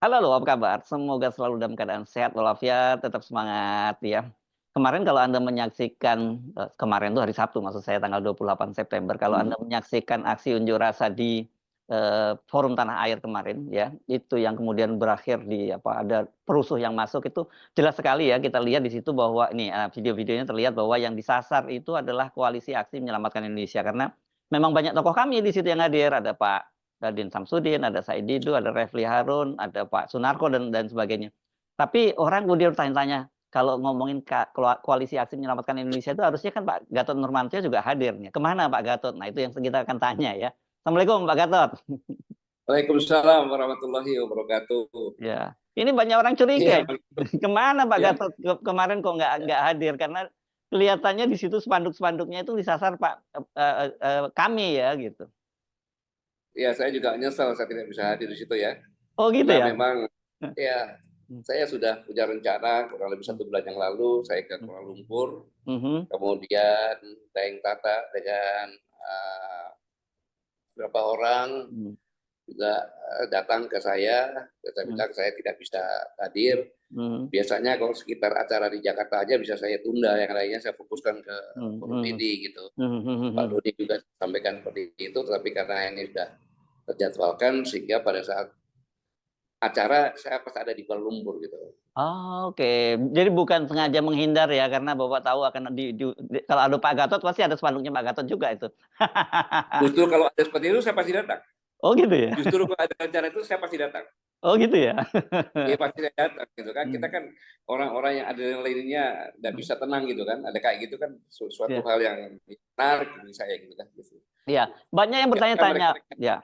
Halo, halo, apa kabar? Semoga selalu dalam keadaan sehat walafiat, tetap semangat ya. Kemarin kalau Anda menyaksikan, kemarin tuh hari Sabtu maksud saya tanggal 28 September, kalau Mhm. Anda menyaksikan aksi unjuk rasa di, Forum Tanah Air kemarin ya, itu yang kemudian berakhir di apa, ada perusuh yang masuk itu jelas sekali ya kita lihat di situ bahwa ini, video-videonya terlihat bahwa yang disasar itu adalah Koalisi Aksi Menyelamatkan Indonesia. Karena memang banyak tokoh kami di situ yang hadir, ada Pak Raden Samsudin, ada Said Didu, ada Refli Harun, ada Pak Sunarko dan sebagainya. Tapi orang kemudian bertanya-tanya, kalau ngomongin Koalisi Aksi Menyelamatkan Indonesia itu harusnya kan Pak Gatot Nurmantio juga hadir nih. Kemana Pak Gatot? Nah itu yang kita akan tanya ya. Assalamualaikum Pak Gatot. Waalaikumsalam warahmatullahi wabarakatuh. Ya, ini banyak orang Iya, curiga ini. begitu. Kemana Pak Ya, Gatot kemarin kok nggak hadir? Karena kelihatannya di situ spanduk-spanduknya itu disasar Pak kami ya gitu. ya saya juga nyesel saya tidak bisa hadir di situ ya. Oh gitu Karena ya? memang ya saya sudah punya rencana kurang lebih Hmm, 1 bulan yang lalu saya ke hmm, Kuala Lumpur, mhm, kemudian Daeng Tata dengan beberapa orang mhm, juga datang ke saya mhm, bilang saya tidak bisa hadir. mhm, Biasanya kalau sekitar acara di Jakarta aja bisa saya tunda, yang lainnya saya fokuskan ke mhm, forum mhm, ini gitu. mhm, mhm, Pak mhm. Dodi juga sampaikan seperti itu, tapi karena ini sudah terjadwalkan sehingga pada saat acara saya pas ada di Kuala Lumpur gitu. Oh, oke. Jadi bukan sengaja menghindar ya, karena Bapak tahu akan kalau ada Pak Gatot pasti ada spanduknya Pak Gatot juga itu. Justru kalau ada seperti itu saya pasti datang. Oh gitu ya? Justru kalau ada acara itu saya pasti datang. Oh gitu ya? Iya pasti saya datang gitu kan. Kita Mmm, kan orang-orang yang adrenalinnya nggak mhm, bisa tenang gitu kan. Ada kayak gitu kan suatu iya, hal yang menarik bagi saya gitu kan. Gitu. iya. Banyak yang Ya bertanya-tanya mereka-mereka ya,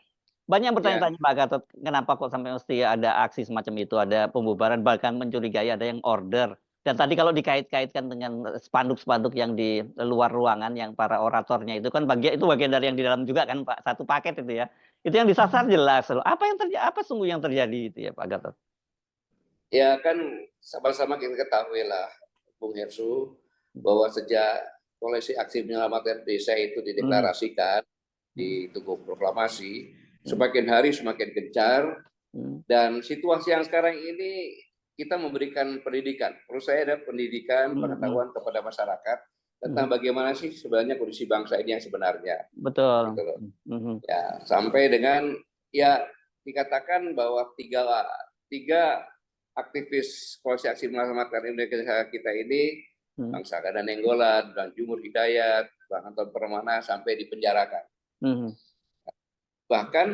banyak yang ya bertanya-tanya Pak Gatot, kenapa kok sampai mesti ada aksi semacam itu, ada pembubaran, bahkan mencurigai ada yang order. Dan tadi kalau dikait-kaitkan dengan, spanduk-spanduk yang di luar ruangan yang para oratornya itu kan itu bagian dari yang di dalam juga kan Pak, satu paket itu ya. Itu yang disasar jelas loh, apa sungguh yang terjadi itu ya Pak Gatot? ya kan sama-sama kita ketahui lah Bung Hersu bahwa sejak koalisi aksi menyelamatkan desa itu Mhm, dideklarasikan mhm, di Tugu Proklamasi, mhm, semakin hari semakin gencar mhm, dan situasi yang sekarang ini kita memberikan pendidikan. Menurut saya ada pendidikan, mhm, mhm, pengetahuan kepada masyarakat tentang mhm, bagaimana sih sebenarnya kondisi bangsa ini yang sebenarnya. Gitu betul, loh. mhm, Ya, sampai dengan ya dikatakan bahwa tiga aktivis koalisi aksi menyelamatkan Indonesia kita ini, mhm, Bang Saka dan Nenggolan, Bang Jumur Hidayat, Bang Anton Permana sampai dipenjarakan. mhm, Bahkan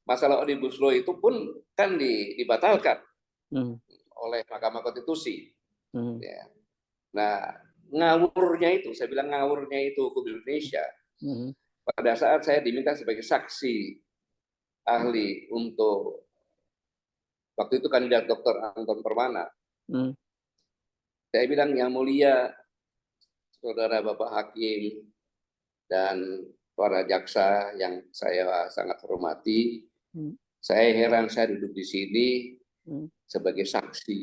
masalah Omnibus Law itu pun kan dibatalkan mhm, oleh Mahkamah Konstitusi. mhm, Ya. Nah, ngawurnya itu, saya bilang ngawurnya itu hukum Indonesia. mhm, Pada saat saya diminta sebagai saksi ahli untuk waktu itu kandidat Dr. Anton Permana, mhm, saya bilang yang mulia saudara Bapak Hakim dan para jaksa yang saya sangat hormati, mhm, saya heran saya duduk di sini mhm, sebagai saksi.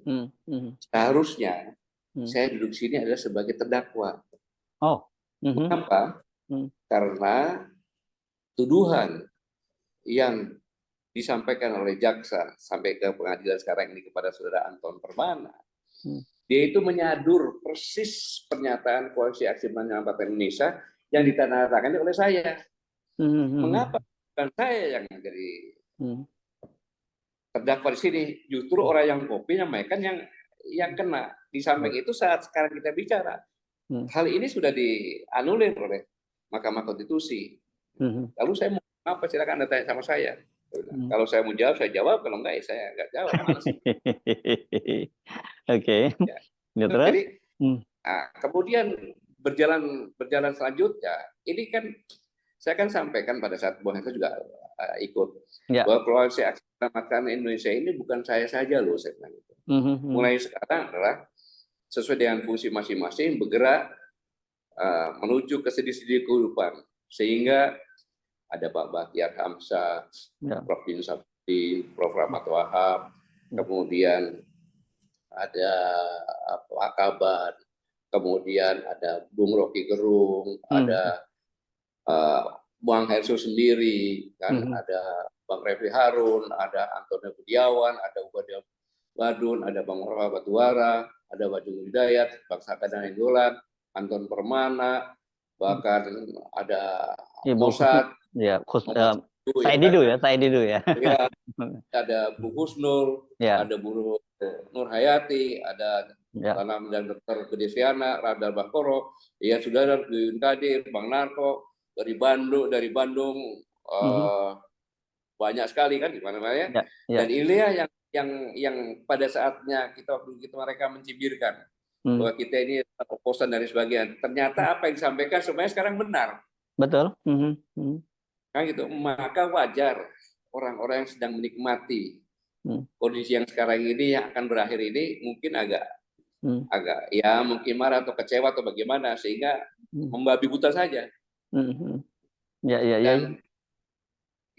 mhm, mhm, Seharusnya mhm. saya duduk di sini adalah sebagai terdakwa. Oh, mhm, Mengapa? mhm, Karena tuduhan yang disampaikan oleh jaksa sampai ke pengadilan sekarang ini kepada saudara Anton Permana, mhm, dia itu menyadur persis pernyataan Koalisi Aksi Menyelamatkan Indonesia yang mhm, ditandatangani oleh saya. mhm, Mengapa? mhm, Bukan saya yang jadi mhm, terdakwa di sini, justru orang yang kopi menyampaikan yang kena. Di mhm, samping itu saat sekarang kita bicara, mhm, hal ini sudah dianulir oleh Mahkamah Konstitusi. mhm. Lalu saya mau apa? Silakan Anda tanya sama saya. Mhm. Kalau saya mau jawab, saya jawab. Kalau enggak, ya saya enggak jawab. Males. Oke. Ya. Ya terus? Jadi, Mmm, kemudian berjalan berjalan selanjutnya, ini kan saya kan sampaikan pada saat Bung Hanta juga ikut ya. bahwa Koalisi Aksi Menyelamatkan Indonesia ini bukan saya saja loh, saya bilang itu. Mhm, mhm, Mulai sekarang adalah sesuai dengan fungsi masing-masing bergerak menuju ke sedi-sedi kehidupan sehingga ada Pak Bahtiar Hamzah, ya, Prof. Bin Sabti, Prof. Rahmat Wahab, mhm, kemudian ada Pak Kaban, kemudian ada Bung Rocky Gerung, mhm, ada uh, Bang Herso sendiri, kan ada Bang Refli Harun, ada Antonio Budiawan, ada Ubadiah Badun, ada Bang Orwa Batuara, ada Wajung Hidayat, Bang Saka dan Enggolan, Anton Permana, bahkan ada Mosad, ya, ya Didu kan? ya, saya Didu ya. Ya, ada Bu Husnul, Ya, ada Bu Nur Hayati, ada ya. Tanam dan Dr. Gedesiana, Radar Bakoro, ya sudah ada Yun Kadir, Bang Narko, dari Bandung banyak sekali kan di mana-mana ya. Ya, ya. Dan inilah yang pada saatnya kita waktu itu mereka mencibirkan bahwa kita ini oposan dari sebagian. Ternyata apa yang disampaikan sebenarnya sekarang benar. Betul. Kan gitu. Maka wajar orang-orang yang sedang menikmati kondisi yang sekarang ini yang akan berakhir ini mungkin agak ya mungkin marah atau kecewa atau bagaimana sehingga membabi buta saja. Ya, ya, ya. Dan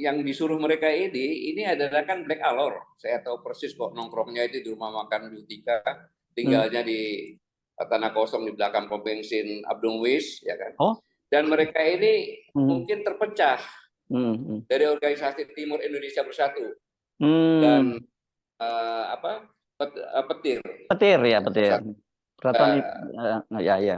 yang disuruh mereka ini adalah kan Black Alor. Saya tahu persis kok nongkrongnya itu di rumah makan Jutika, tinggalnya di tanah kosong di belakang pom bensin Abdul Wis, ya kan. Oh. Dan mereka ini mungkin terpecah dari organisasi Timur Indonesia Bersatu dan Petir. Petir ya, Petir. Keraton ya.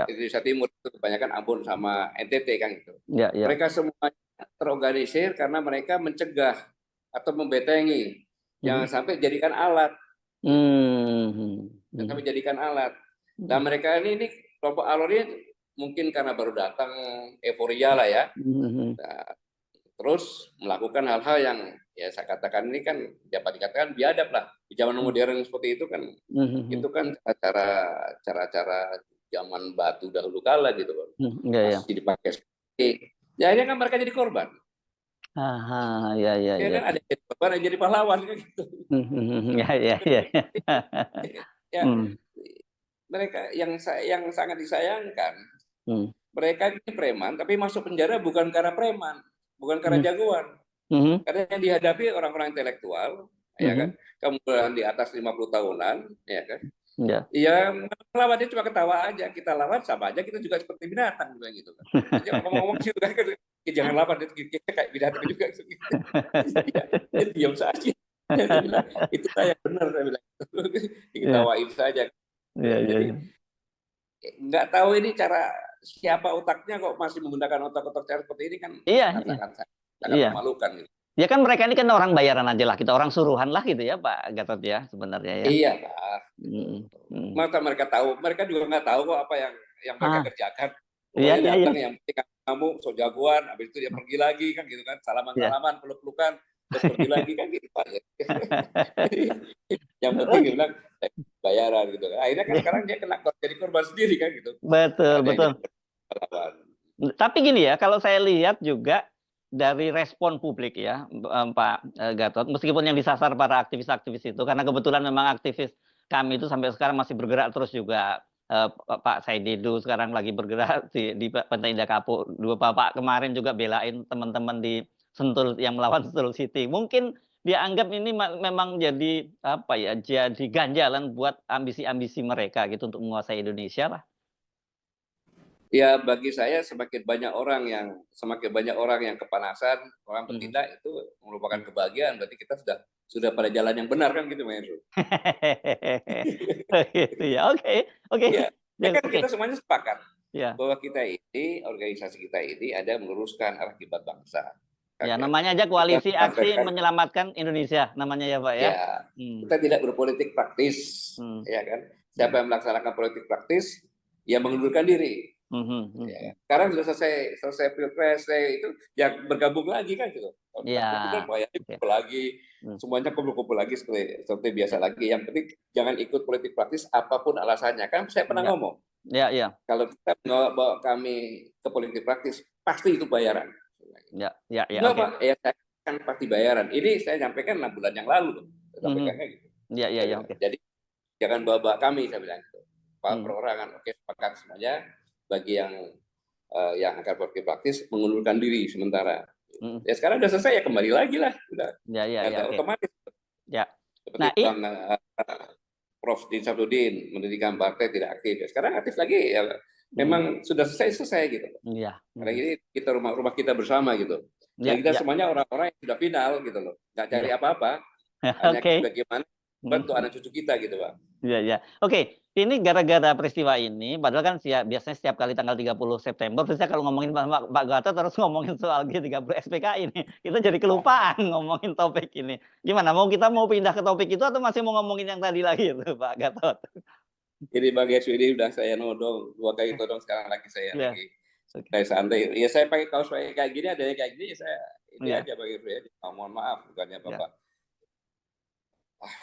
Indonesia Timur itu kebanyakan Ambon sama NTT kan itu. Ya. Mereka semua terorganisir karena mereka mencegah atau membetengi jangan sampai jadikan alat. Jangan sampai jadikan alat. Dan mereka ini kelompok Alor ini mungkin karena baru datang euforia lah ya. Nah, terus melakukan hal-hal yang ya saya katakan ini kan dapat dikatakan biadab lah di zaman modern seperti itu kan. Itu kan cara-cara zaman batu dahulu kala gitu kan. Masih dipakai seperti ya akhirnya kan mereka jadi korban. Ya. Kan ada jadi korban, ada jadi pahlawan kan gitu. Ya. Ya, mereka yang sangat disayangkan, mereka ini preman, tapi masuk penjara bukan karena preman, bukan karena jagoan, karena yang dihadapi orang-orang intelektual, ya kan, kemudian di atas 50 tahunan, ya kan. Ya, melawan dia cuma ketawa aja, kita lawan sama aja, kita juga seperti binatang juga gitu kan. Ngomong-ngomong gitu kan, jangan lawan, kita kayak binatang juga. Ya, diam saja. Dia bilang, itu saya benar, saya bilang. Diketawain saja. Jadi nggak tahu ini cara siapa otaknya kok masih menggunakan otak-otak cara seperti ini kan sangat memalukan. Gitu. Ya kan mereka ini kan orang bayaran aja lah, kita orang suruhan lah gitu ya Pak Gatot ya sebenarnya ya. Iya Pak. Masa mereka tahu, mereka juga nggak tahu kok apa yang mereka kerjakan. Pokoknya datang yang penting kamu so jagoan, habis itu dia pergi lagi kan gitu kan, salaman-salaman, peluk-pelukan, terus pergi lagi kan gitu Pak. Yang penting dia bilang bayaran gitu. Akhirnya kan sekarang dia kena jadi korban sendiri kan gitu. Betul. Tapi gini ya, kalau saya lihat juga dari respon publik ya Pak Gatot, meskipun yang disasar para aktivis-aktivis itu, karena kebetulan memang aktivis kami itu sampai sekarang masih bergerak terus juga, Pak Said Didu sekarang lagi bergerak di Pantai Indah Kapuk, Bapak kemarin juga belain teman-teman di Sentul yang melawan Sentul City. Mungkin dia anggap ini memang jadi jadi ganjalan buat ambisi-ambisi mereka gitu untuk menguasai Indonesia lah. Ya bagi saya semakin banyak orang yang kepanasan, orang bertindak itu merupakan kebahagiaan. Berarti kita sudah pada jalan yang benar kan gitu, Mas. Gitu ya, oke. Ya, kan kita semuanya sepakat bahwa kita ini, organisasi kita ini ada meluruskan arah kiblat bangsa. Ya, namanya aja Koalisi Aksi Menyelamatkan Indonesia, namanya ya Pak ya. Kita tidak berpolitik praktis, ya kan. Siapa yang melaksanakan politik praktis, ya mengundurkan diri. Ya. Sekarang sudah selesai pilpres itu ya bergabung lagi kan gitu. Kumpul lagi, semuanya kumpul lagi seperti biasa lagi. Yang penting jangan ikut politik praktis apapun alasannya. Kan saya pernah ngomong. Ya. Kalau kita bawa kami ke politik praktis pasti itu bayaran. Ya. Enggak Pak, ya saya kan pasti bayaran. Ini saya sampaikan 6 bulan yang lalu. Sampaikannya gitu. Ya. Jadi jangan bawa kami saya bilang gitu. Perorangan oke sepakat semuanya. Bagi yang akan politik praktis mengundurkan diri sementara. Ya sekarang sudah selesai ya kembali lagi lah, sudah. Ya. Otomatis. Ya. Seperti Prof. Din Sabdudin mendirikan partai tidak aktif. Ya, sekarang aktif lagi ya memang sudah selesai gitu. Iya. Karena ini kita rumah kita bersama gitu. Dan kita semuanya orang-orang yang sudah final gitu loh, nggak cari apa-apa, hanya bagaimana buat anak cucu kita gitu, Pak. Iya. Oke, ini gara-gara peristiwa ini, padahal kan biasanya setiap kali tanggal 30 September, biasanya kalau ngomongin Pak Gatot terus ngomongin soal G30 SPKI ini, kita jadi kelupaan ngomongin topik ini. Gimana, kita mau pindah ke topik itu atau masih mau ngomongin yang tadi lagi itu, Pak Gatot? Jadi Bang Yesu ini udah saya nodong, 2 kali todong, sekarang lagi saya lagi saya santai. Ya saya pakai kaos kayak gini, adanya kayak gini, saya ini aja Bang Yesu ya. Mohon maaf, bukannya Bapak.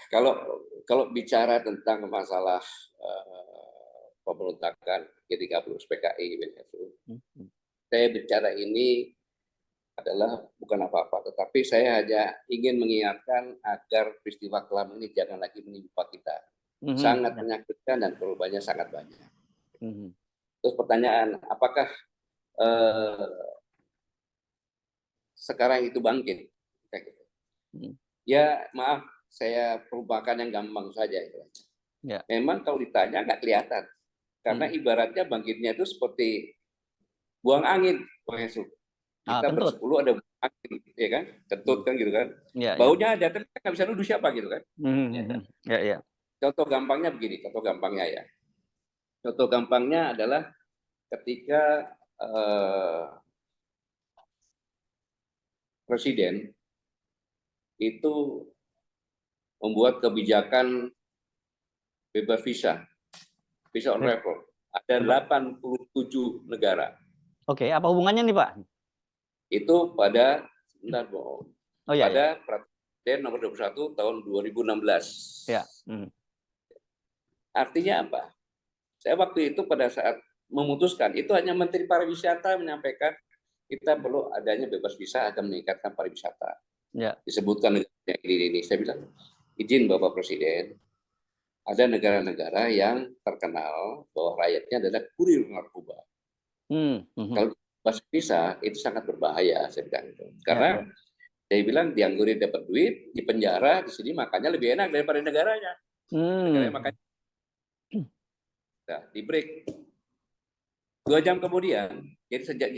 Kalau bicara tentang masalah pemberontakan G30 SPKI, saya bicara ini adalah bukan apa-apa, tetapi saya hanya ingin mengingatkan agar peristiwa kelam ini jangan lagi menimpa kita. Sangat menyakitkan dan korbannya sangat banyak. Terus pertanyaan, apakah sekarang itu bangkit? Ya maaf, saya perumpakan yang gampang saja. Memang kalau ditanya nggak kelihatan, karena ibaratnya bangkitnya itu seperti buang angin, Pak Yesus. Kita bersepuluh ada buang angin, ya kan? Kentut kan gitu kan? Baunya ada, tapi nggak bisa nuduh siapa gitu kan? Contoh gampangnya begini, contoh gampangnya adalah ketika presiden itu membuat kebijakan bebas visa on arrival. Ada 87 negara. Oke, apa hubungannya nih Pak? Itu pada pada Presiden nomor 21 tahun 2016. Ya. Artinya apa? Saya waktu itu pada saat memutuskan, itu hanya Menteri Pariwisata menyampaikan kita perlu adanya bebas visa akan meningkatkan pariwisata. Disebutkan negara ini. Saya bilang, izin Bapak Presiden, ada negara-negara yang terkenal bahwa rakyatnya adalah kurir narkoba. Kalau bebas visa itu sangat berbahaya, saya bilang itu. Karena saya bilang dianggurin dapat duit, di penjara, di sini makannya lebih enak daripada negaranya. Negaranya makannya. Nah, di break. 2 jam kemudian, jadi sejak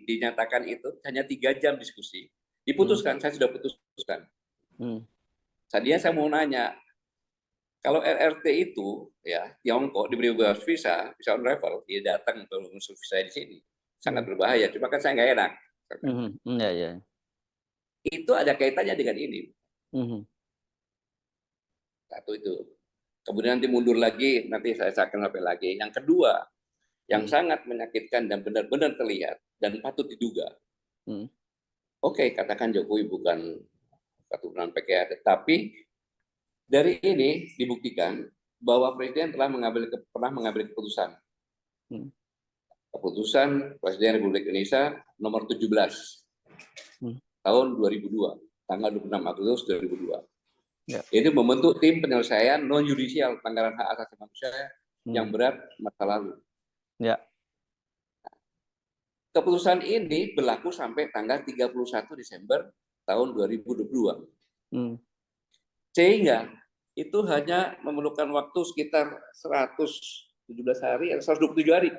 dinyatakan itu hanya 3 jam diskusi, diputuskan, saya sudah putuskan. Tadinya saya mau nanya, kalau RRT itu ya Tiongkok diberi bebas visa on arrival, dia datang untuk mengurus visa di sini, sangat berbahaya. Cuma kan saya nggak enak. Itu ada kaitannya dengan ini. Satu itu. Kemudian nanti mundur lagi, nanti saya akan sampai lagi. Yang kedua, yang sangat menyakitkan dan benar-benar terlihat dan patut diduga. Oke, katakan Jokowi bukan keturunan PKI, tetapi dari ini dibuktikan bahwa Presiden pernah mengambil keputusan. Keputusan Presiden Republik Indonesia nomor 17 tahun 2002, tanggal 26 Agustus 2002. Itu membentuk tim penyelesaian non-yudisial pelanggaran hak asasi manusia yang berat masa lalu. Keputusan ini berlaku sampai tanggal 31 Desember tahun 2022. Sehingga itu hanya memerlukan waktu sekitar 117 hari atau 127 hari.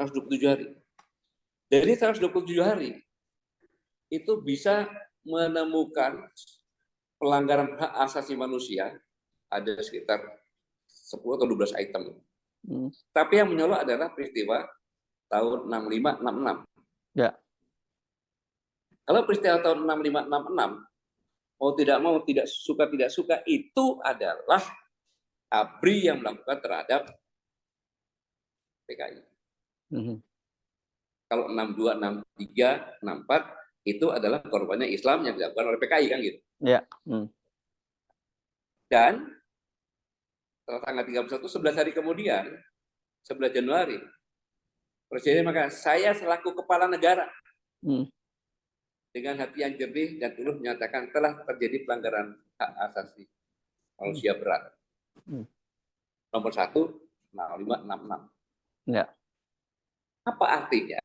127 hari. Dari 127 hari itu bisa menemukan pelanggaran hak asasi manusia ada sekitar 10 atau 12 item. Tapi yang menyolok adalah peristiwa tahun 65-66. Kalau peristiwa tahun 65-66, mau tidak suka itu adalah ABRI yang melakukan terhadap PKI. Kalau 62, 63, 64 itu adalah korbannya Islam yang dilakukan oleh PKI kan gitu. Dan setelah tanggal 31, 11 hari kemudian, 11 Januari, Presiden mengatakan, saya selaku kepala negara dengan hati yang jernih dan tulus menyatakan telah terjadi pelanggaran hak asasi manusia berat. Nomor 1, 6566. Apa artinya?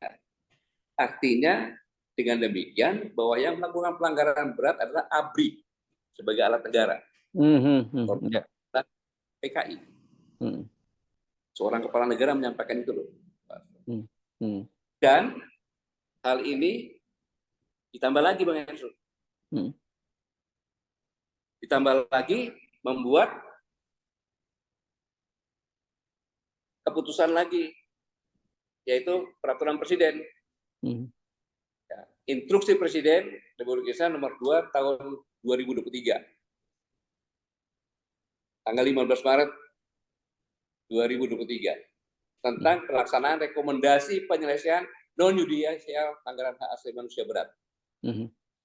Artinya dengan demikian bahwa yang melakukan pelanggaran berat adalah ABRI sebagai alat negara. PKI. Seorang kepala negara menyampaikan itu loh. Dan hal ini ditambah lagi Bang Henry. Ditambah lagi membuat keputusan lagi, yaitu peraturan presiden. Ya, instruksi Presiden Republik Indonesia nomor 2 tahun 2023. Tanggal 15 Maret 2023. Tentang pelaksanaan rekomendasi penyelesaian non-yudisial pelanggaran hak asasi manusia berat.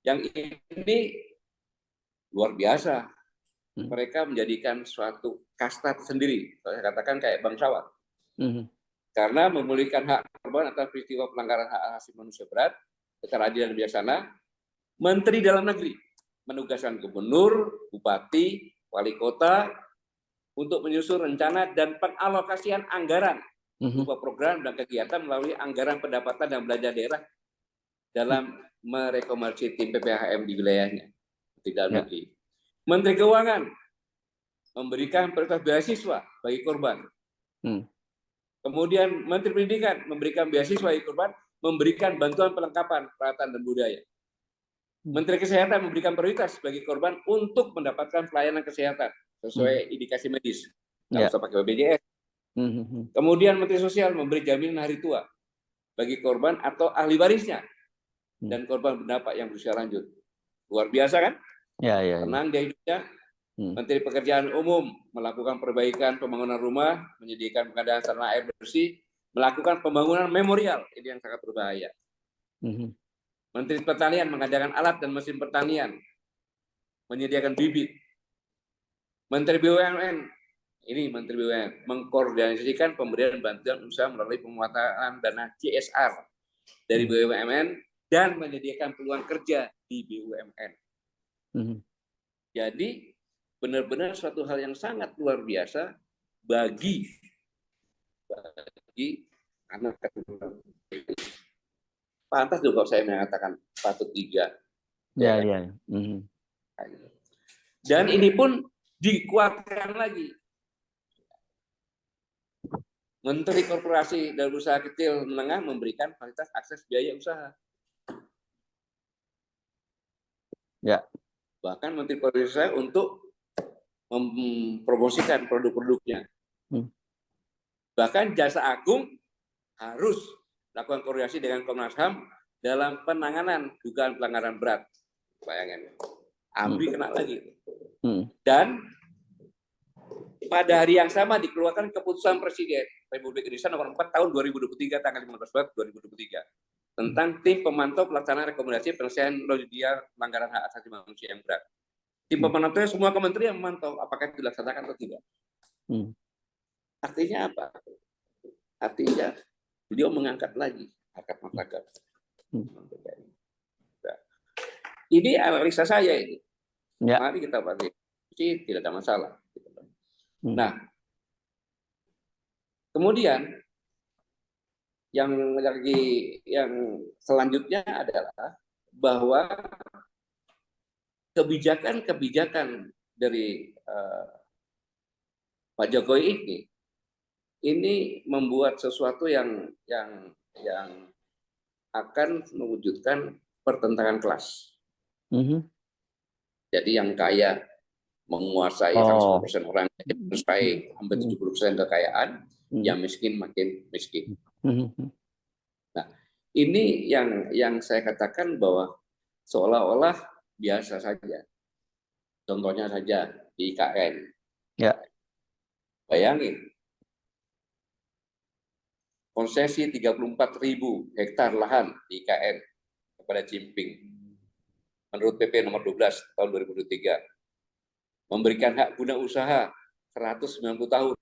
Yang ini luar biasa. Mereka menjadikan suatu kasta tersendiri, saya katakan kayak bangsawan. Karena memulihkan hak korban atas peristiwa pelanggaran hak asasi manusia berat secara adil dan bijaksana, Menteri Dalam Negeri menugaskan gubernur, bupati, wali kota untuk menyusun rencana dan pengalokasian anggaran berupa program dan kegiatan melalui anggaran pendapatan dan belanja daerah dalam merekomendasi tim PPHM di wilayahnya. Tidak Negeri. Menteri Keuangan memberikan prioritas beasiswa bagi korban. Kemudian Menteri Pendidikan memberikan beasiswa bagi korban, memberikan bantuan perlengkapan peralatan dan budaya. Menteri Kesehatan memberikan prioritas bagi korban untuk mendapatkan pelayanan kesehatan sesuai indikasi medis. Nggak usah pakai BPJS. Kemudian Menteri Sosial memberi jaminan hari tua bagi korban atau ahli warisnya dan korban berdampak yang berusia lanjut. Luar biasa kan? Tenang dia hidupnya. Menteri Pekerjaan Umum melakukan perbaikan pembangunan rumah, menyediakan pengadaan sarana air bersih, melakukan pembangunan memorial, ini yang sangat berbahaya. Menteri Pertanian mengadakan alat dan mesin pertanian, menyediakan bibit. Menteri BUMN, ini Menteri BUMN, mengkoordinasikan pemberian bantuan usaha melalui penguatan dana CSR dari BUMN dan menyediakan peluang kerja di BUMN. Jadi benar-benar suatu hal yang sangat luar biasa bagi anak keturunan. Pantas juga saya mengatakan patut tiga. Dan ini pun dikuatkan lagi. Menteri Korporasi dan Usaha Kecil Menengah memberikan fasilitas akses biaya usaha. Bahkan Menteri Pariwisata untuk mempromosikan produk-produknya. Bahkan Jaksa Agung harus melakukan koordinasi dengan Komnas HAM dalam penanganan dugaan pelanggaran berat. Bayangin, AMBI kena lagi. Dan pada hari yang sama dikeluarkan keputusan Presiden Republik Indonesia nomor 4 tahun 2023 tanggal 15 Maret 2023 tentang tim pemantau pelaksanaan rekomendasi penyelesaian non-yudisial pelanggaran hak asasi manusia yang berat. Tim pemantau semua kementerian memantau apakah dilaksanakan atau tidak. Artinya apa? Artinya beliau mengangkat lagi harkat martabat. Ini analisa saya ini. Mari kita bahas. Tidak ada masalah. Nah, kemudian yang selanjutnya adalah bahwa kebijakan dari Pak Jokowi ini membuat sesuatu yang akan mewujudkan pertentangan kelas. Jadi yang kaya menguasai 100% orang, menguasai hampir 70% kekayaan, yang miskin makin miskin. Nah, ini yang saya katakan bahwa seolah-olah biasa saja. Contohnya saja di IKN. Bayangin, konsesi 34.000 hektar lahan di IKN kepada Cimping. Menurut PP nomor 12 tahun 2023. Memberikan hak guna usaha 190 tahun.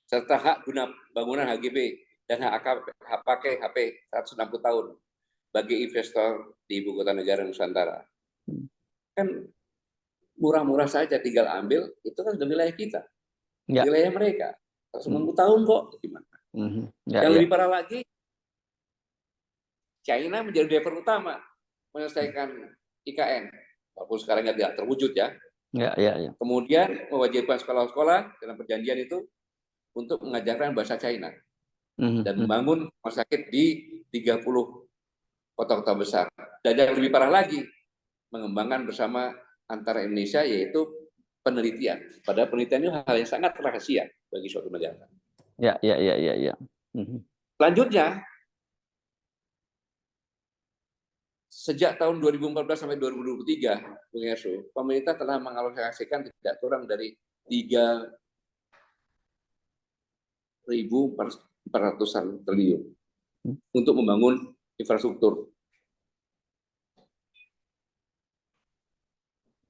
Serta hak guna bangunan HGB dan hak pakai HP 160 tahun bagi investor di ibu kota negara Nusantara. Kan murah-murah saja, tinggal ambil, itu kan sudah wilayah kita. Wilayah mereka. 190 tahun kok, gimana? Yang lebih parah lagi, China menjadi driver utama menyelesaikan IKN, walaupun sekarang tidak terwujud ya. Ya, ya, ya. Kemudian mewajibkan sekolah-sekolah dalam perjanjian itu untuk mengajarkan bahasa China dan membangun rumah sakit di 30 kota-kota besar. Dan yang lebih parah lagi, mengembangkan bersama antara Indonesia yaitu penelitian. Padahal penelitian itu hal yang sangat rahasia bagi suatu negara. Ya, ya, ya, ya, ya. Selanjutnya, sejak tahun 2014 sampai 2023, Bung Erso, pemerintah telah mengalokasikan tidak kurang dari 3.400-an triliun untuk membangun infrastruktur.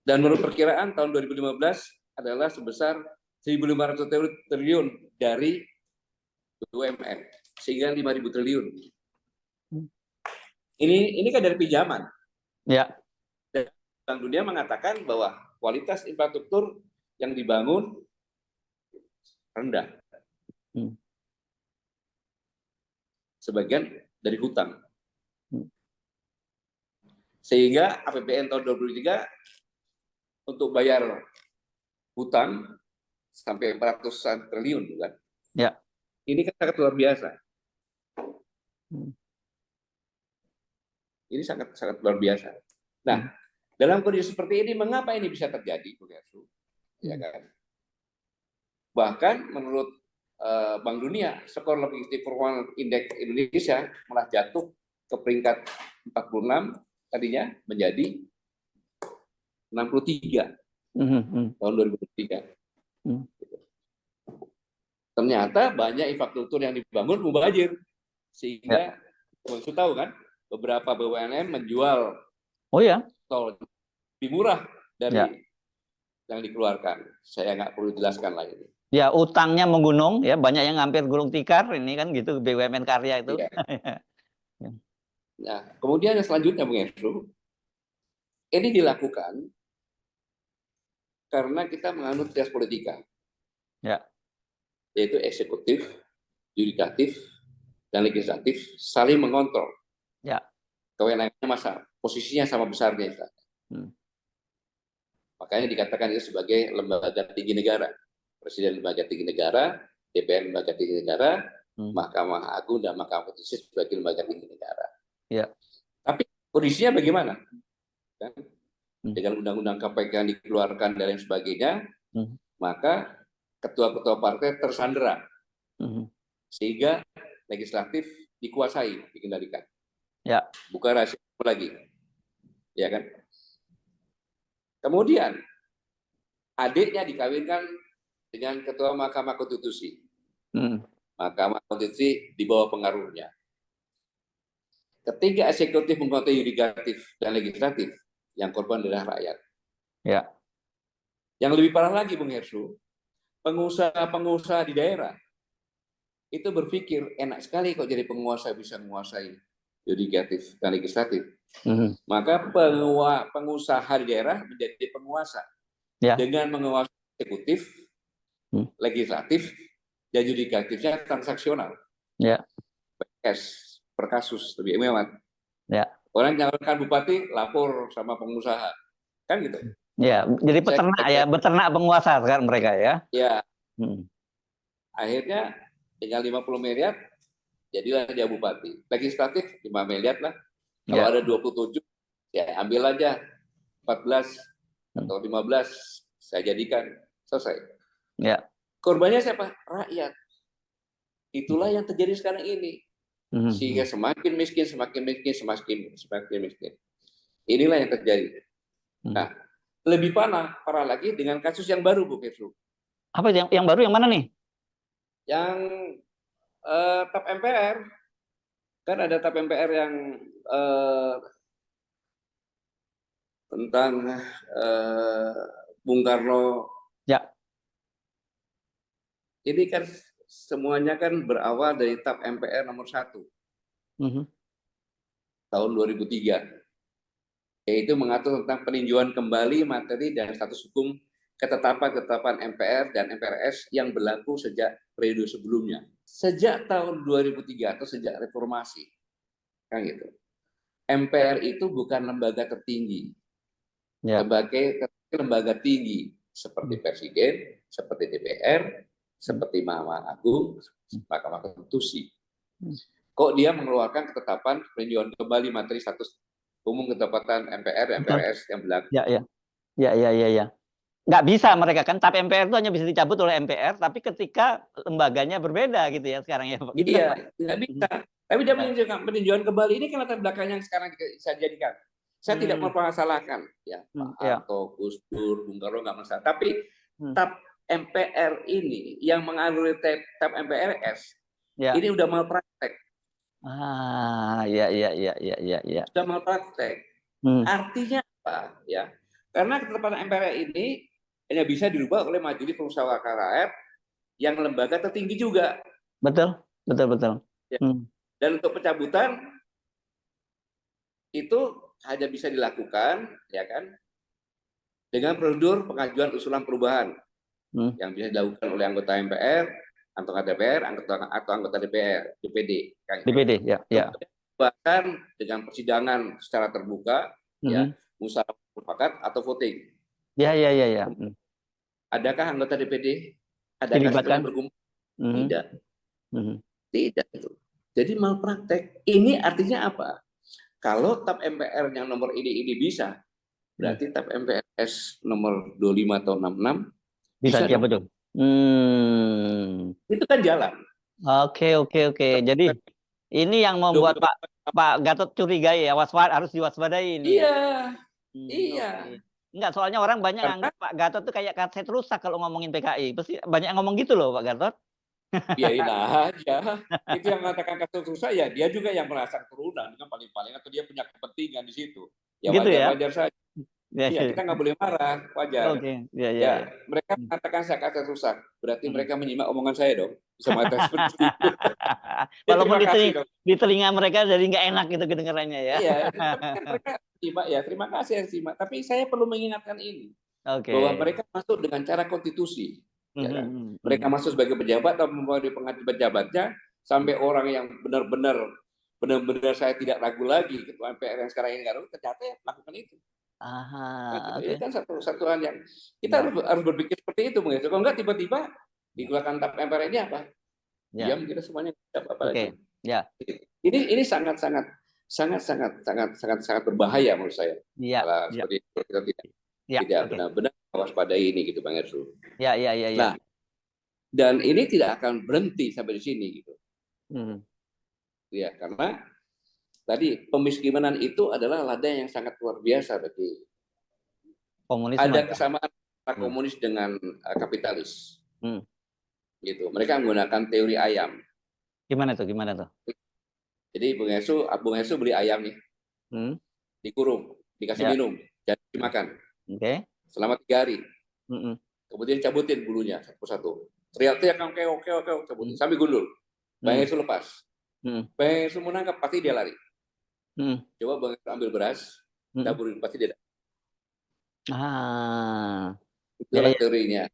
Dan menurut perkiraan tahun 2015 adalah sebesar 1.500 triliun dari BUMN, sehingga 5.000 triliun. Ini kan dari pinjaman. Ya. Dan Bank Dunia mengatakan bahwa kualitas infrastruktur yang dibangun rendah. Sebagian dari hutang. Sehingga APBN tahun 2023 untuk bayar hutang sampai 400-an triliun, kan? Ya. Ini kan sangat luar biasa. Ini sangat luar biasa. Nah, dalam kondisi seperti ini, mengapa ini bisa terjadi, Bu Gersu? Ya kan? Bahkan menurut Bank Dunia, skor logistik performa indeks Indonesia malah jatuh ke peringkat 46 tadinya menjadi 63 tahun 2023. Ternyata banyak infrastruktur yang dibangun mubazir, sehingga Bang tahu kan, beberapa BUMN menjual tol lebih murah dari yang dikeluarkan. Saya nggak perlu jelaskan lagi. Ya, utangnya menggunung, ya banyak yang hampir gulung tikar, ini kan gitu BUMN karya itu. Iya. Nah, kemudian yang selanjutnya, Bung Andrew, ini dilakukan karena kita menganut trias politika, yaitu eksekutif, yudikatif, dan legislatif saling mengontrol. Kewenangannya masa posisinya sama besarnya. Makanya dikatakan itu sebagai lembaga tinggi negara. Presiden lembaga tinggi negara, DPR lembaga tinggi negara, Mahkamah Agung dan Mahkamah Konstitusi sebagai lembaga tinggi negara. Tapi kondisinya bagaimana? Dengan undang-undang KPK yang dikeluarkan dan lain sebagainya, maka ketua-ketua partai tersandera, sehingga legislatif dikuasai, dikendalikan. Bukan rahasia lagi, ya kan? Kemudian adiknya dikawinkan dengan ketua Mahkamah Konstitusi. Mahkamah Konstitusi di bawah pengaruhnya. Ketiga eksekutif menguasai yudikatif dan legislatif, yang korban adalah rakyat. Yang lebih parah lagi, Bung Hersu, pengusaha-pengusaha di daerah itu berpikir enak sekali kok jadi penguasa bisa menguasai yudikatif dan legislatif. Maka pengusaha di daerah menjadi penguasa dengan menguasai eksekutif, legislatif, dan yudikatifnya transaksional. Per kasus lebih hemat. Orang nyalonkan bupati lapor sama pengusaha, kan gitu. Jadi peternak beternak penguasa kan mereka ya. Akhirnya tinggal 50 miliar, jadilah dia bupati. Legislatif 5 miliar lah. Kalau ada 27, ya ambil aja 14 atau 15, saya jadikan, selesai. Korbannya siapa? Rakyat. Itulah yang terjadi sekarang ini. Sehingga semakin miskin. Inilah yang terjadi. Nah, lebih parah lagi dengan kasus yang baru, Bu Petru. Apa yang baru, yang mana nih? Yang TAP MPR. Kan ada TAP MPR yang tentang Bung Karno. Ini kan semuanya kan berawal dari TAP MPR nomor 1 tahun 2003, yaitu mengatur tentang peninjauan kembali materi dan status hukum ketetapan MPR dan MPRS yang berlaku sejak periode sebelumnya. Sejak tahun 2003 atau sejak reformasi, kan gitu. MPR itu bukan lembaga tertinggi. Sebagai lembaga tinggi seperti Presiden, seperti DPR, seperti Mahkamah Agung, Mahkamah Konstitusi. Kok dia mengeluarkan ketetapan peninjauan kembali materi status umum ketetapan MPR, MPRS yang berlaku? Ya. Nggak bisa mereka kan, tap MPR itu hanya bisa dicabut oleh MPR, tapi ketika lembaganya berbeda gitu ya sekarang ya Pak. Gitu iya, kan, Pak? nggak bisa. Tapi dia peninjauan kembali ini kan latar belakang yang sekarang saya jadikan. Saya tidak mempermasalahkan ya Pak Harto, Gus Dur, Bung Karno nggak masalah. Tapi tap MPR ini yang mengaliri tap MPRS ini udah malpraktek. Ya. Sudah malpraktek. Artinya apa ya? Karena ketetapan MPR ini hanya bisa dirubah oleh Majelis Permusyawaratan Rakyat yang lembaga tertinggi juga. Betul. Ya. Dan untuk pencabutan itu hanya bisa dilakukan, ya kan, dengan prosedur pengajuan usulan perubahan yang bisa dilakukan oleh anggota MPR, anggota DPR, atau anggota DPD. DPD, ya. Bahkan dengan persidangan secara terbuka, ya, musyawarah mufakat atau voting. Ya. Adakah anggota DPD? Adakah sebenarnya berkumpul? Tidak. Tidak itu. Jadi malpraktek. Ini artinya apa? Kalau tap MPR yang nomor ini bisa, berarti tap MPRS nomor 25 atau 66 bisa dia betul. Itu kan jalan. Oke. Jadi ini yang membuat Pak Gatot curiga ya, harus diwaspadai ini. Iya. Enggak, soalnya orang banyak anggap Pak Gatot tuh kayak kaset rusak kalau ngomongin PKI. Pasti banyak yang ngomong gitu loh Pak Gatot. Biarin aja. Itu yang mengatakan kasus rusak ya dia juga yang merasa keturunan kan paling-paling, atau dia punya kepentingan di situ. Ya gitu wajar saja. Ya, kita nggak boleh marah, wajar. Ya, mereka mengatakan saya kata rusak, berarti mereka menyimak omongan saya dong. Bisa mengatakan seperti itu. Walaupun di telinga mereka jadi nggak enak gitu kedengarannya ya. Iya, tapi kan mereka simak ya, terima kasih yang simak. Tapi saya perlu mengingatkan ini, bahwa mereka masuk dengan cara konstitusi. Ya kan? Mereka masuk sebagai pejabat atau membawa pengganti pejabatnya, sampai orang yang benar-benar saya tidak ragu lagi, ketua MPR yang sekarang ini ternyata ya melakukan itu. Ini kan satu hal yang kita harus berpikir seperti itu, Bung. Kalau enggak tiba-tiba dikeluarkan tap MPR ini apa? Diam kita semuanya apa lagi. Ini sangat berbahaya menurut saya. Seperti itu kita tidak benar-benar mewaspadai ini gitu, Bang Ersu. Nah, dan ini tidak akan berhenti sampai di sini gitu. Ya, karena tadi pemiskinan itu adalah ladang yang sangat luar biasa bagi komunisme. Ada kesamaan komunis dengan kapitalis. Gitu. Mereka menggunakan teori ayam. Gimana tuh? Jadi Bung Hesu beli ayam nih. Dikurung, dikasih minum, jadi dimakan. Selama 3 hari. Kemudian cabutin bulunya satu-satu. Teriak-teriak keok, cabutin sambil gundul. Bang Hesu lepas. Bang Hesu menangkap, pasti dia lari. Coba Bang Hesu ambil beras, taburin, pasti dia. Itulah teorinya.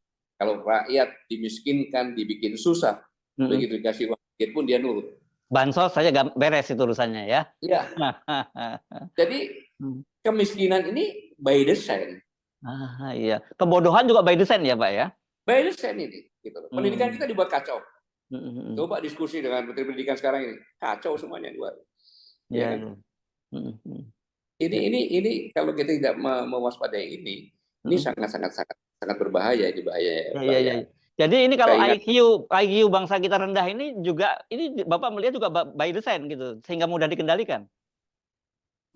Kalau rakyat dimiskinkan, dibikin susah, begitu dikasih uang sedikit pun dia nurut. Bansos saja beres itu urusannya ya. Iya. Jadi kemiskinan ini by design. Iya. Kebodohan juga by design ya Pak ya. By design ini. Gitu. Pendidikan kita dibuat kacau. Coba diskusi dengan Menteri Pendidikan sekarang ini, kacau semuanya dibuat. Ya. Ini kalau kita tidak mewaspadai ini sangat berbahaya, Iya. Jadi ini kalau IQ bangsa kita rendah ini juga, ini Bapak melihat juga by design gitu, sehingga mudah dikendalikan.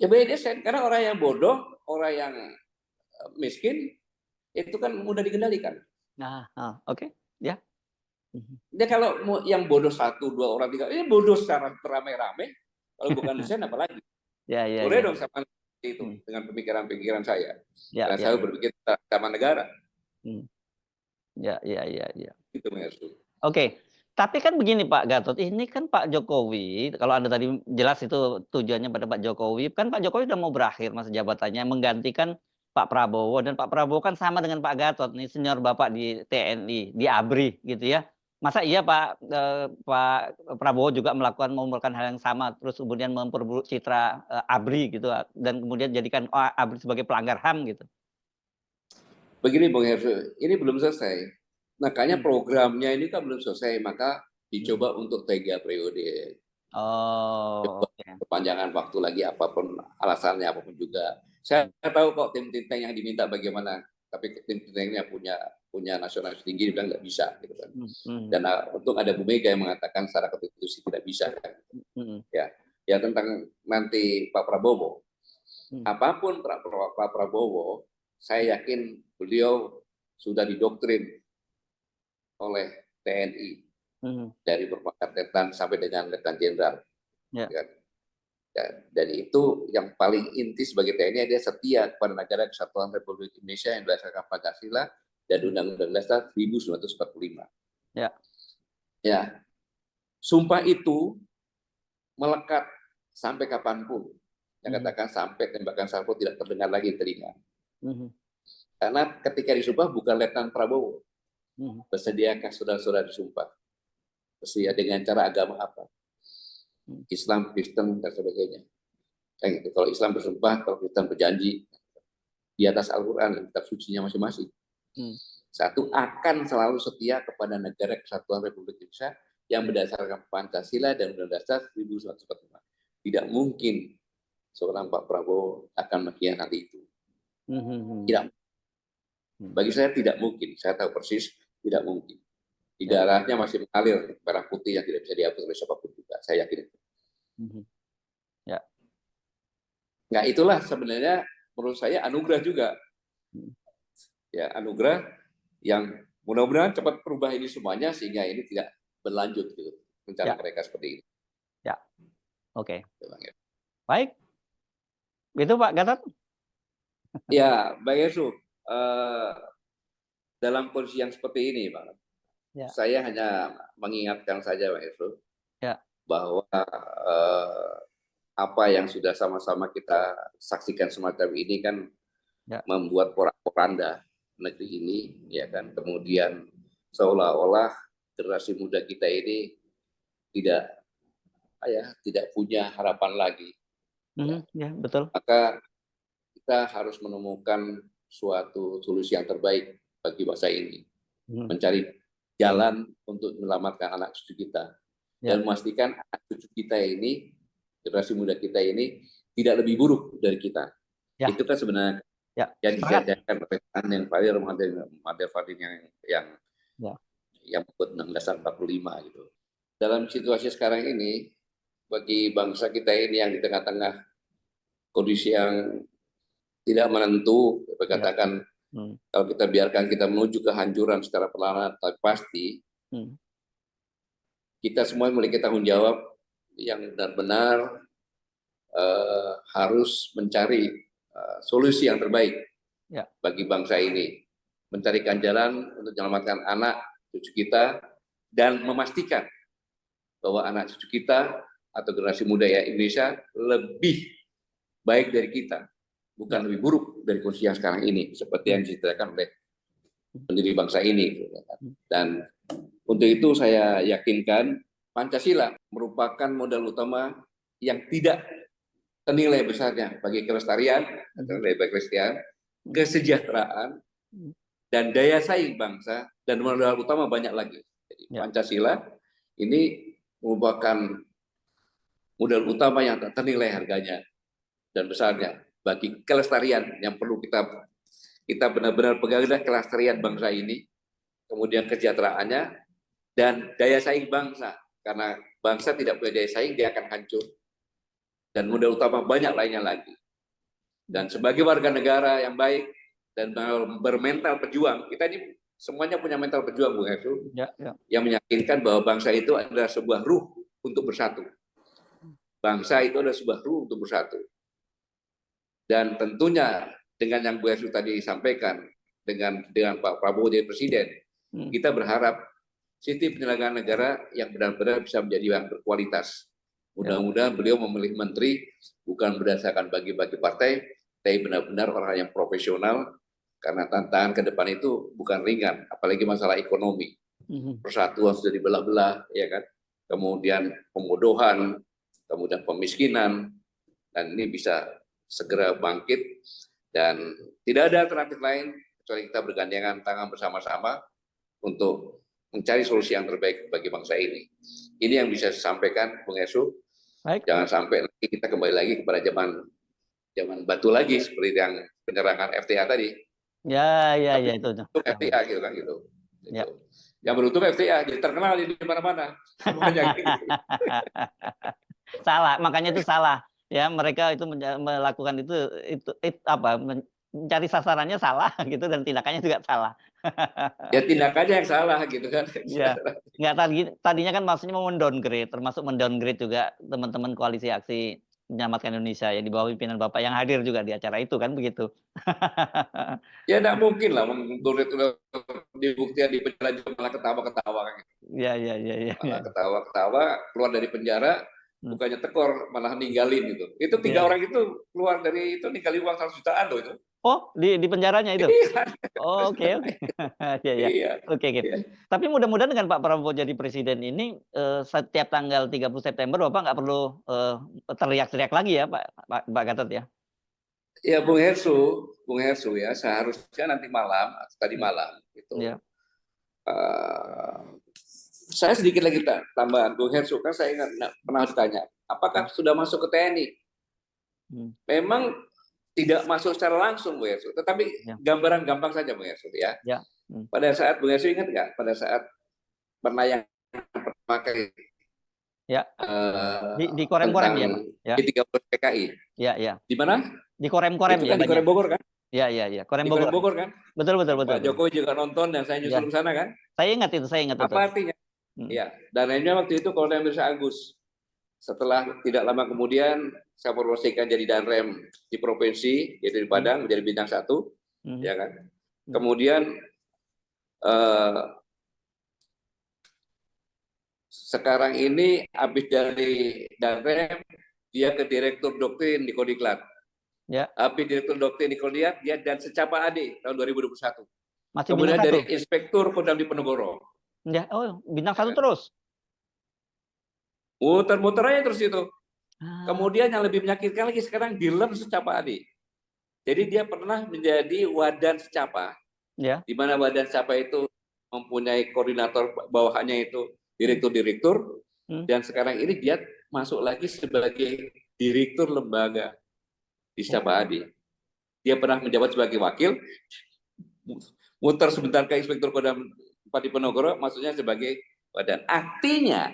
Ya by design, karena orang yang bodoh, orang yang miskin itu kan mudah dikendalikan. Oke. Ya. Dia kalau yang bodoh 1, 2 orang, 3, ini bodoh secara beramai-ramai. Kalau bukan desain apalagi? Boleh dong sama itu dengan pemikiran saya. Karena saya berpikir sama negara. Ya. Itu Mersu. Oke. Tapi kan begini Pak Gatot, ini kan Pak Jokowi, kalau Anda tadi jelas itu tujuannya pada Pak Jokowi, kan Pak Jokowi sudah mau berakhir masa jabatannya, menggantikan Pak Prabowo, dan Pak Prabowo kan sama dengan Pak Gatot nih, senior Bapak di TNI, di ABRI gitu ya. Masa iya Pak Prabowo juga mengumpulkan hal yang sama, terus kemudian memperburuk citra ABRI gitu, dan kemudian jadikan ABRI sebagai pelanggar HAM gitu? begini Bung Heru, ini belum selesai. Makanya programnya ini kan belum selesai, maka dicoba untuk 3 periode. Oh, perpanjangan waktu lagi, apapun alasannya, apapun juga. Saya tahu kok tim think tank yang diminta bagaimana, tapi tim think tanknya punya nasionalis tinggi, bilang nggak bisa, gitu kan. Dan untung ada Bu Mega yang mengatakan secara konstitusi tidak bisa, kan. Ya tentang nanti Pak Prabowo, apapun Pak Prabowo, saya yakin beliau sudah didoktrin oleh TNI dari berpangkat letnan sampai dengan letnan jenderal. Dan itu yang paling inti sebagai TNI, dia setia kepada negara kesatuan Republik Indonesia yang berdasarkan Pancasila dan Undang-Undang Dasar 1945. Ya, sumpah itu melekat sampai kapanpun. Yang katakan sampai tembakan salvo tidak terdengar lagi telinga. Karena ketika disumpah bukan Letnan Prabowo, bersediakah saudara-saudara disumpah? Bersedia dengan cara agama apa? Islam, Kristen, dan sebagainya. Gitu. Kalau Islam bersumpah, kalau Kristen berjanji di atas Al-Quran dan kitab sucinya masing-masing. Satu, akan selalu setia kepada negara kesatuan Republik Indonesia yang berdasarkan Pancasila dan Undang-Undang Dasar 1945. Tidak mungkin seorang Pak Prabowo akan mengkhianati itu. Tidak. Bagi saya tidak mungkin. Saya tahu persis tidak mungkin. Di darahnya masih mengalir merah putih yang tidak bisa dihapus oleh siapapun juga. Saya yakin itu. Nah, itulah sebenarnya menurut saya anugerah juga. Ya, anugerah yang mudah-mudahan cepat berubah ini semuanya sehingga ini tidak berlanjut gitu. Rencana mereka seperti ini. Ya. Oke. Baik. Gitu Pak Gatot. Ya, Bang Yesu. Dalam kondisi yang seperti ini, Pak. Saya hanya mengingatkan saja, Bang Yesu, bahwa apa yang sudah sama-sama kita saksikan semacam ini kan membuat porak-poranda negeri ini, ya kan. Kemudian seolah-olah generasi muda kita ini tidak punya harapan lagi. Ya, betul. Maka kita harus menemukan suatu solusi yang terbaik bagi bangsa ini, mencari jalan untuk menyelamatkan anak cucu kita dan memastikan anak cucu kita ini, generasi muda kita ini tidak lebih buruk dari kita. Itu kan sebenarnya yang dijajarkan oleh yang Mahathir Fadin yang membuat Undang-Undang Dasar 45 gitu. Dalam situasi sekarang ini, bagi bangsa kita ini yang di tengah-tengah kondisi yang tidak menentu, katakan kalau kita biarkan kita menuju kehancuran secara perlahan tapi pasti, kita semua memiliki tanggung jawab yang benar-benar harus mencari solusi yang terbaik bagi bangsa ini, mencarikan jalan untuk menyelamatkan anak cucu kita dan memastikan bahwa anak cucu kita atau generasi muda Indonesia lebih baik dari kita, bukan lebih buruk dari kondisi yang sekarang ini, seperti yang diceritakan oleh pendiri bangsa ini. Dan untuk itu saya yakinkan Pancasila merupakan modal utama yang tidak ternilai besarnya bagi kelestarian, kesejahteraan, dan daya saing bangsa, dan modal utama banyak lagi. Jadi Pancasila ini merupakan modal utama yang tak ternilai harganya dan besarnya bagi kelestarian yang perlu kita benar-benar pegang, kelestarian bangsa ini, kemudian kesejahteraannya dan daya saing bangsa, karena bangsa tidak punya daya saing dia akan hancur, dan modal utama banyak lainnya lagi. Dan sebagai warga negara yang baik dan bermental pejuang, kita ini semuanya punya mental pejuang, Bung Heru, yang meyakinkan bahwa bangsa itu adalah sebuah ruh untuk bersatu. Bangsa itu adalah sebuah ruh untuk bersatu. Dan tentunya dengan yang Bu Heru tadi sampaikan, dengan Pak Prabowo jadi presiden, kita berharap sistem penyelenggaraan negara yang benar-benar bisa menjadi yang berkualitas. Mudah-mudahan beliau memilih menteri bukan berdasarkan bagi-bagi partai, tapi benar-benar orang yang profesional, karena tantangan ke depan itu bukan ringan, apalagi masalah ekonomi. Persatuan sudah dibelah-belah, ya kan? Kemudian pembodohan, kemudian pemiskinan, dan ini bisa segera bangkit, dan tidak ada alternatif lain kecuali kita bergandengan tangan bersama-sama untuk mencari solusi yang terbaik bagi bangsa ini. Ini yang bisa saya sampaikan, Bung Hesu. Baik. Jangan sampai nanti kita kembali lagi kepada zaman batu lagi seperti yang penyerangan FTA tadi. Ya itu. FTA gitu kan gitu. Ya. Yang beruntung FTA jadi terkenal di mana-mana. Salah, makanya itu salah. Ya, mereka itu melakukan itu apa? Mencari sasarannya salah gitu dan tindakannya juga salah. Ya tindakannya yang salah gitu kan. Ya, nggak tadinya kan maksudnya mau mendowngrade, termasuk mendowngrade juga teman-teman koalisi aksi menyelamatkan Indonesia yang di bawah pimpinan Bapak yang hadir juga di acara itu kan begitu. Ya tidak mungkin lah mendowngrade dibuktikan di penjara juga malah ketawa-ketawa. Iya. Malah ketawa-ketawa keluar dari penjara bukannya tekor malah ninggalin gitu. Itu 3 orang itu keluar dari itu ninggalin uang 100 jutaan loh itu. Oh, di penjaranya itu? Oh, oke. Iya. Oke. Tapi mudah-mudahan dengan Pak Prabowo jadi presiden ini, setiap tanggal 30 September Bapak nggak perlu teriak-teriak lagi ya Pak Gatot ya? Ya Bung Hersu ya, seharusnya nanti malam, tadi malam itu. Ya. Saya sedikit lagi tambahan, Bung Hersu, kan saya pernah ditanya, apakah sudah masuk ke TNI? Memang tidak masuk secara langsung, Bung Hersu, tetapi gambaran gampang saja, Bung Hersu ya. Pada saat Bung Hersu ingat nggak? Pada saat penayangan pertama kali di Korem-Korem ya, Pak? Di 30 PKI. Ya. Di mana? Di Korem-Korem ya. Di Korem Bogor kan? Iya. Korem Bogor kan? Betul. Pak Jokowi juga nonton dan saya nyusul ke sana kan? Saya ingat itu. Apa artinya? Ya, dan akhirnya waktu itu Kolonel Mirza Agus. Setelah tidak lama kemudian saya promosikan jadi Danrem di provinsi, yaitu di Padang, menjadi bintang 1, ya kan. Kemudian sekarang ini habis dari Danrem, dia ke Direktur Doktrin di Kodiklat. Ya. Habis Direktur Doktrin di Kodiklat, dia dan secapa AD tahun 2021. Masih kemudian bintang 1? Dari Inspektur Kodam Diponegoro. Ya, bintang 1 terus? Muter-muter aja terus itu. Kemudian yang lebih menyakitkan lagi sekarang Dilem secapa AD. Jadi dia pernah menjadi Wadan Secapa. Ya. Di mana Wadan Secapa itu mempunyai koordinator bawahannya itu direktur-direktur, dan sekarang ini dia masuk lagi sebagai direktur lembaga di Secapa AD. Dia pernah menjabat sebagai wakil, muter sebentar ke Inspektur Kodam Diponegoro, maksudnya sebagai Wadan. Artinya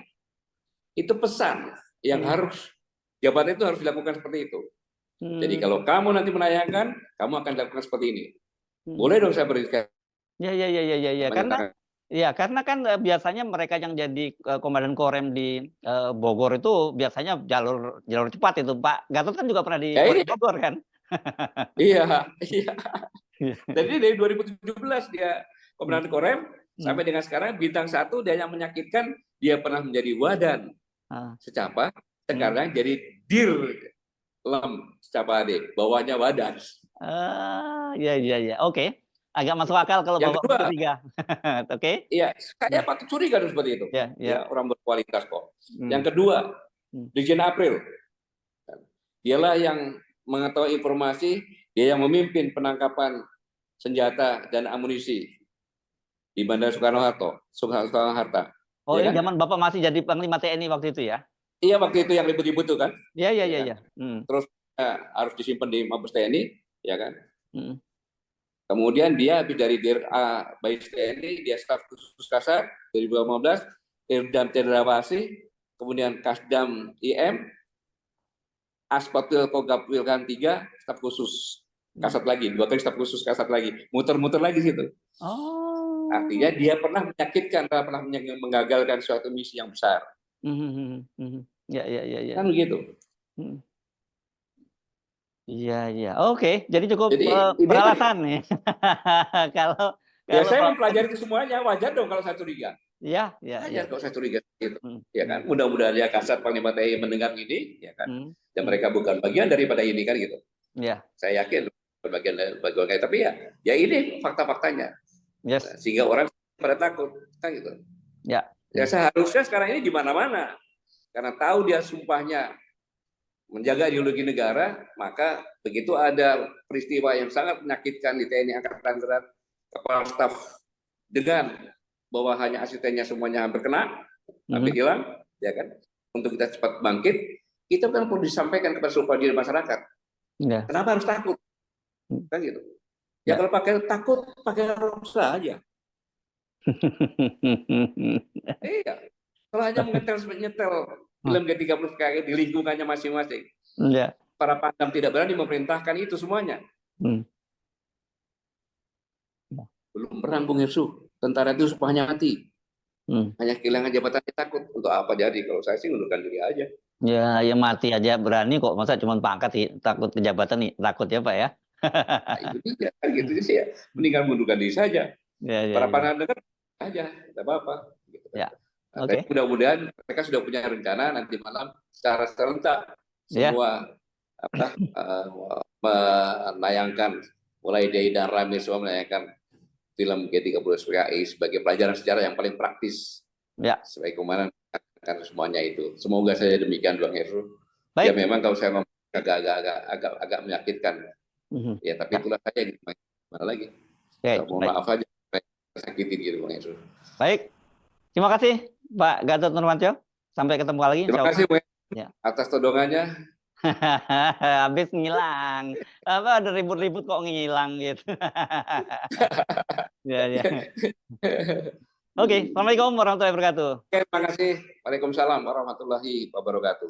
itu pesan yang harus jabatan itu harus dilakukan seperti itu. Jadi kalau kamu nanti menayangkan, kamu akan dilakukan seperti ini. Boleh dong saya berikan. Ya. Karena kan biasanya mereka yang jadi komandan Korem di Bogor itu biasanya jalur cepat itu. Pak Gatot kan juga pernah di Bogor kan? Iya. Jadi dari 2017 dia komandan Korem sampai dengan sekarang bintang 1, dia yang menyakitkan dia pernah menjadi Wadan Secapa, sekarang jadi Dir Lem Secapa AD, bawahnya Wadan. Iya. Oke. Agak masuk akal kalau yang Bapak curiga. Oke. Iya, saya patut curiga seperti itu. Ya, orang berkualitas kok. Yang kedua, Dirjen April. Dialah yang mengetahui informasi, dia yang memimpin penangkapan senjata dan amunisi di Bandara Soekarno-Hatta. Oh, ini zaman Bapak masih jadi Panglima TNI waktu itu ya? Iya, waktu itu yang ribut-ribut itu kan. Iya. Terus harus disimpan di Mabes TNI, ya kan. Kemudian dia habis dari Bais TNI, dia staf khusus Kasar 2015, Irdam Cendrawasih, kemudian Kasdam IM, Aspatil Kogab Wilkan 3, staf khusus Kasat lagi, 2 kali staf khusus Kasat lagi, muter-muter lagi situ. Artinya dia pernah menyakitkan, pernah menggagalkan suatu misi yang besar. Ya. Kan begitu. Iya. Oke, jadi cukup beralasan nih. kalau saya mempelajari itu semuanya, wajar dong kalau saya curiga. Iya. Wajar kalau saya curiga gitu. Ya kan, mudah-mudahan ya Kasat Panglima TNI mendengar ini, ya kan. Dan mereka bukan bagian daripada ini kan gitu. Iya. Saya yakin bagian tapi ya ini fakta-faktanya. Yes. Sehingga orang pada takut kan gitu. Ya. Ya seharusnya sekarang ini di mana-mana. Karena tahu dia sumpahnya menjaga ideologi negara, maka begitu ada peristiwa yang sangat menyakitkan di TNI Angkatan Darat, kepala staf dengan bahwa hanya asistennya semuanya hampir kena, hampir hilang, ya kan? Untuk kita cepat bangkit, kita kan perlu disampaikan kepada seluruh prajurit masyarakat. Ya. Kenapa harus takut? Kan gitu. Ya, kalau pakai takut, pakai rok saja. Iya. Kalau hanya menyetel film G30 kayak di lingkungannya masing-masing. Ya. Para Pangdam tidak berani memerintahkan itu semuanya. Belum perang, Bung Hersu. Tentara itu hanya mati. Hanya kehilangan jabatan, takut. Untuk apa jadi? Kalau saya sih mundurkan diri aja. Ya, ya mati aja berani kok. Masa cuma pangkat sih, takut jabatan nih, takut ya Pak ya. Nah, itu dia, kan gitu sih ya. Mendingan mundurkan diri saja. Para Pangdam dekat aja, tidak apa-apa. Gitu. Ya. Nah, tapi mudah-mudahan mereka sudah punya rencana nanti malam secara serentak semua menayangkan, mulai dari dan Rame semua menayangkan film G30 SPKI sebagai pelajaran sejarah yang paling praktis. Ya. Sebagai komandan akan semuanya itu. Semoga saja demikian, Bang Heru. Ya memang kalau saya ngomong agak menyakitkan. Ya tapi itulah saja, gimana lagi. Mohon maaf aja sakitin gitu, Bang Heru. Baik. Terima kasih Pak Gatot Nurmantio. Sampai ketemu lagi. Terima kasih Bang atas todongannya. Habis ngilang. Apa ada ribut-ribut kok ngilang gitu. Ya. Oke, Assalamualaikum warahmatullahi wabarakatuh. Terima kasih. Waalaikumsalam warahmatullahi wabarakatuh.